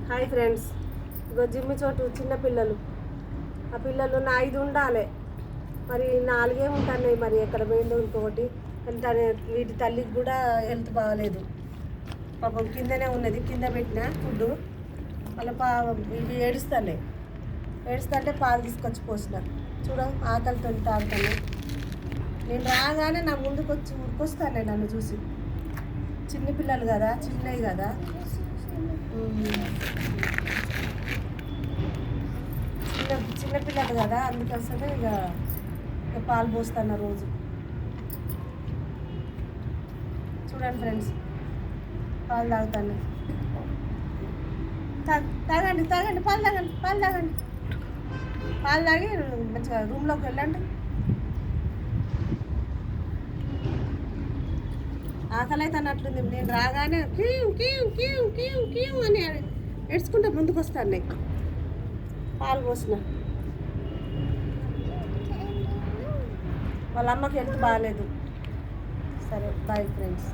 Hi friends, ఇగో జిమ్మి చోటు చిన్న పిల్లలు. ఆ పిల్లలు నా 5 ఉండాలి, మరి 4 ఉంటున్నాయి. మరి ఎక్కడ పోయిందో ఇంకొకటి వెళ్తానే. వీటి తల్లికి కూడా హెల్త్ బాగాలేదు, పాపం కిందనే ఉన్నది. కింద పెట్టిన ఫుడ్ మళ్ళీ ఇవి ఏడుస్తుంటే పాలు తీసుకొచ్చి పోసిన. చూడ ఆకలితో తాగుతాను. నేను రాగానే నా ముందుకు వచ్చి ఉరికొస్తాను నన్ను చూసి. చిన్న పిల్లలు కదా, చిన్నవి కదా, చిన్న పిల్లలు కదా, అందుకోసమే ఇక పాలు పోస్తాను రోజు. చూడండి ఫ్రెండ్స్, పాలు తాగుతాను. తాగండి పాలు తాగండి. పాలు తాగి మంచిగా రూమ్లోకి వెళ్ళండి. ఆకలి అయితే అన్నట్లుంది. నేను రాగానే క్యూ క్యూ క్యూ క్యూ క్యూ అని ఏడ్చుకుంటే ముందుకు వస్తాను. నేను పాలు పోసిన. వాళ్ళ అమ్మకి హెల్త్ బాగాలేదు. సరే, బాయ్ ఫ్రెండ్స్.